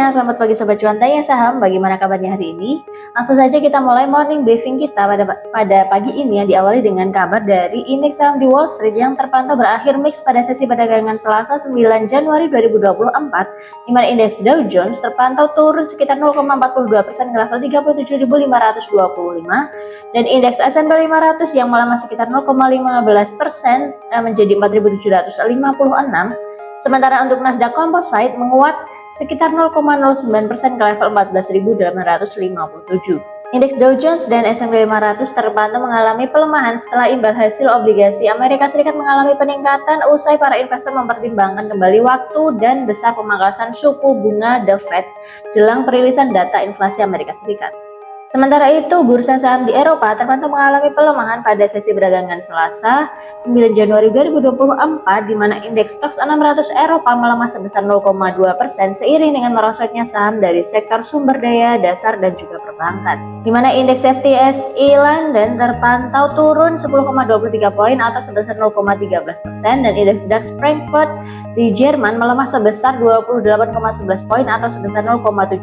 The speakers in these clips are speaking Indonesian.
semuanya, selamat pagi Sobat Cuan Tanya Saham. Bagaimana kabarnya hari ini? Langsung saja kita mulai morning briefing kita pada pagi ini yang diawali dengan kabar dari indeks saham di Wall Street yang terpantau berakhir mix pada sesi perdagangan Selasa 9 Januari 2024, di mana indeks Dow Jones terpantau turun sekitar 0,42% ke level 37.525 dan indeks S&P 500 yang melemah sekitar 0,15% menjadi 4.756. Sementara untuk Nasdaq Composite menguat sekitar 0,09% ke level 14.857. Indeks Dow Jones dan S&P 500 terpantau mengalami pelemahan setelah imbal hasil obligasi Amerika Serikat mengalami peningkatan usai para investor mempertimbangkan kembali waktu dan besar pemangkasan suku bunga The Fed jelang perilisan data inflasi Amerika Serikat. Sementara itu, bursa saham di Eropa terpantau mengalami pelemahan pada sesi perdagangan Selasa 9 Januari 2024, di mana indeks Stoxx 600 Eropa melemah sebesar 0,2% seiring dengan merosotnya saham dari sektor sumber daya dasar dan juga perbankan. Di mana indeks FTSE London terpantau turun 10,23 poin atau sebesar 0,13% dan indeks DAX Frankfurt di Jerman melemah sebesar 28,11 poin atau sebesar 0,17%.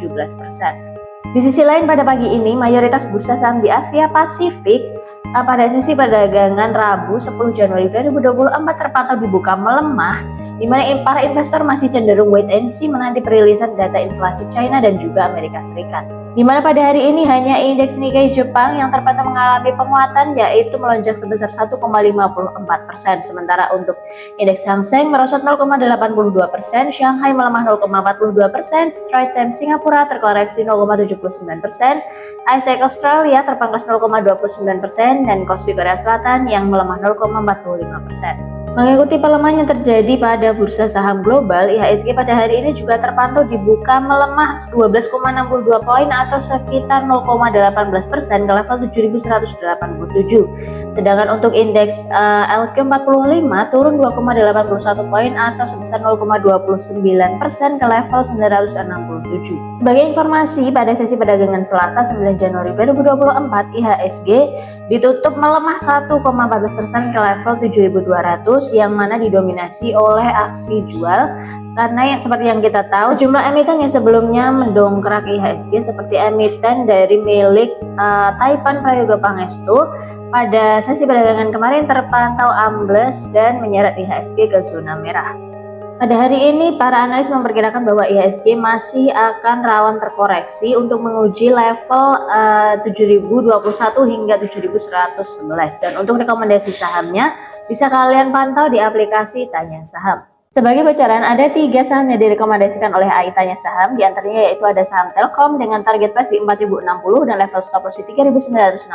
Di sisi lain, pada pagi ini mayoritas bursa saham di Asia Pasifik pada sesi perdagangan Rabu 10 Januari 2024 terpantau dibuka melemah, di mana para investor masih cenderung wait and see menanti perilisan data inflasi China dan juga Amerika Serikat. Di mana pada hari ini hanya indeks Nikkei Jepang yang terpantau mengalami penguatan, yaitu melonjak sebesar 1,54%, sementara untuk indeks Hang Seng merosot 0,82%, Shanghai melemah 0,42%, Straits Times Singapura terkoreksi 0,79%, ASX Australia terpangkas 0,29%, dan Kospi Korea Selatan yang melemah 0,45%. Mengikuti pelemahan yang terjadi pada bursa saham global, IHSG pada hari ini juga terpantau dibuka melemah 12,62 poin atau sekitar 0,18% ke level 7.187. Sedangkan untuk indeks LQ45 turun 2,81 poin atau sebesar 0,29% ke level 967. Sebagai informasi, pada sesi perdagangan Selasa 9 Januari 2024, IHSG ditutup melemah 1,14% ke level 7.200, yang mana didominasi oleh aksi jual karena seperti yang kita tahu sejumlah emiten yang sebelumnya mendongkrak IHSG seperti emiten dari milik Taipan Prayoga Pangestu pada sesi perdagangan kemarin terpantau ambles dan menyeret IHSG ke zona merah. Pada hari ini, para analis memperkirakan bahwa IHSG masih akan rawan terkoreksi untuk menguji level 7.021 hingga 7.111. Dan untuk rekomendasi sahamnya, bisa kalian pantau di aplikasi Tanya Saham. Sebagai bocoran, ada 3 saham yang direkomendasikan oleh AI Tanya Saham, diantaranya yaitu ada saham Telkom dengan target price di 4.060 dan level stop loss di 3.960.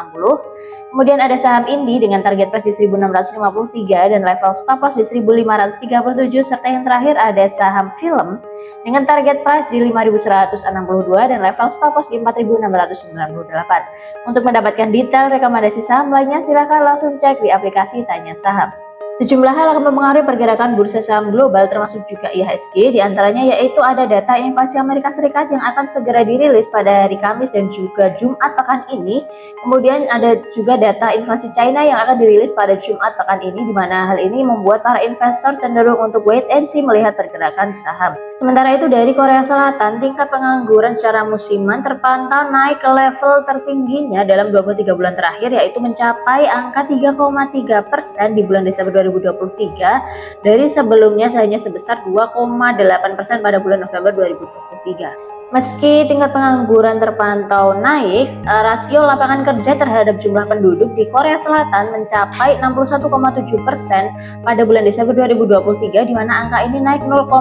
Kemudian ada saham Indi dengan target price di 1.653 dan level stop loss di 1.537, serta yang terakhir ada saham Film dengan target price di 5.162 dan level stop loss di 4.698. Untuk mendapatkan detail rekomendasi saham lainnya, silahkan langsung cek di aplikasi Tanya Saham. Sejumlah hal akan mempengaruhi pergerakan bursa saham global termasuk juga IHSG, diantaranya yaitu ada data inflasi Amerika Serikat yang akan segera dirilis pada hari Kamis dan juga Jumat pekan ini. Kemudian ada juga data inflasi China yang akan dirilis pada Jumat pekan ini, di mana hal ini membuat para investor cenderung untuk wait and see melihat pergerakan saham. Sementara itu dari Korea Selatan, tingkat pengangguran secara musiman terpantau naik ke level tertingginya dalam 23 bulan terakhir, yaitu mencapai angka 3,3% di bulan Desember 2023 dari sebelumnya hanya sebesar 2,8% pada bulan November 2023. Meski tingkat pengangguran terpantau naik, rasio lapangan kerja terhadap jumlah penduduk di Korea Selatan mencapai 61,7% pada bulan Desember 2023, di mana angka ini naik 0,4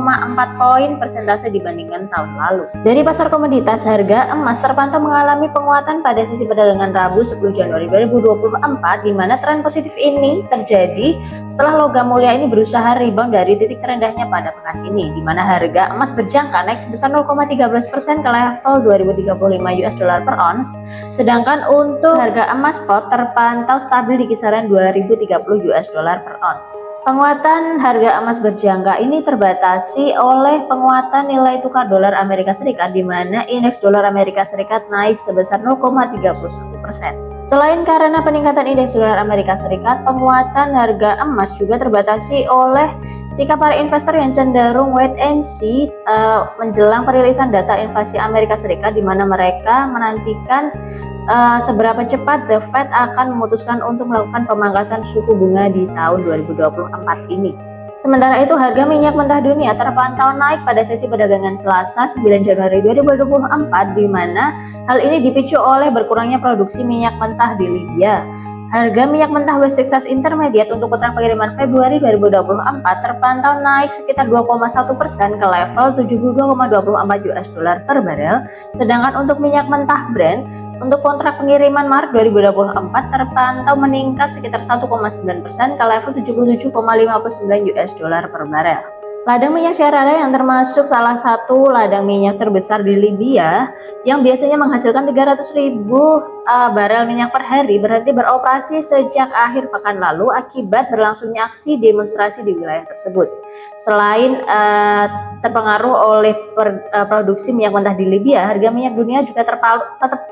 poin persentase dibandingkan tahun lalu. Dari pasar komoditas, harga emas terpantau mengalami penguatan pada sesi perdagangan Rabu 10 Januari 2024, di mana tren positif ini terjadi setelah logam mulia ini berusaha rebound dari titik terendahnya pada pekan ini, di mana harga emas berjangka naik sebesar 0,13% ke level 2035 US dollar per ounce, sedangkan untuk harga emas spot terpantau stabil di kisaran 2030 US dollar per ounce. Penguatan harga emas berjangka ini terbatasi oleh penguatan nilai tukar dolar Amerika Serikat, di mana indeks dolar Amerika Serikat naik sebesar 0,31%. Selain karena peningkatan indeks dolar Amerika Serikat, penguatan harga emas juga terbatasi oleh sikap para investor yang cenderung wait and see menjelang perilisan data inflasi Amerika Serikat, di mana mereka menantikan seberapa cepat The Fed akan memutuskan untuk melakukan pemangkasan suku bunga di tahun 2024 ini. Sementara itu, harga minyak mentah dunia terpantau naik pada sesi perdagangan Selasa 9 Januari 2024, di mana hal ini dipicu oleh berkurangnya produksi minyak mentah di Libya. Harga minyak mentah West Texas Intermediate untuk kontrak pengiriman Februari 2024 terpantau naik sekitar 2,1% ke level 72,24 US dollar per barel, sedangkan untuk minyak mentah Brent untuk kontrak pengiriman Maret 2024 terpantau meningkat sekitar 1,9% ke level 77,59 US dollar per barel. Ladang minyak Sharara yang termasuk salah satu ladang minyak terbesar di Libya yang biasanya menghasilkan 300.000 barel minyak per hari berhenti beroperasi sejak akhir pekan lalu akibat berlangsungnya aksi demonstrasi di wilayah tersebut. Selain terpengaruh oleh produksi minyak mentah di Libya, harga minyak dunia juga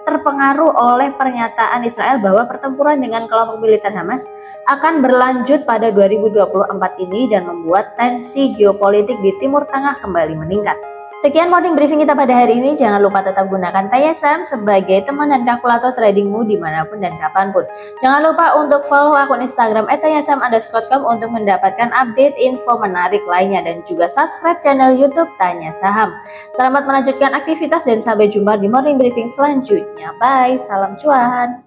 terpengaruh oleh pernyataan Israel bahwa pertempuran dengan kelompok militer Hamas akan berlanjut pada 2024 ini dan membuat tensi geopolitik di Timur Tengah kembali meningkat. Sekian morning briefing kita pada hari ini. Jangan lupa tetap gunakan Tanya Saham sebagai teman dan kalkulator tradingmu dimanapun dan kapanpun. Jangan lupa untuk follow akun Instagram @tanyasaham_com untuk mendapatkan update info menarik lainnya, dan juga subscribe channel YouTube Tanya Saham. Selamat melanjutkan aktivitas dan sampai jumpa di morning briefing selanjutnya. Bye, salam cuan.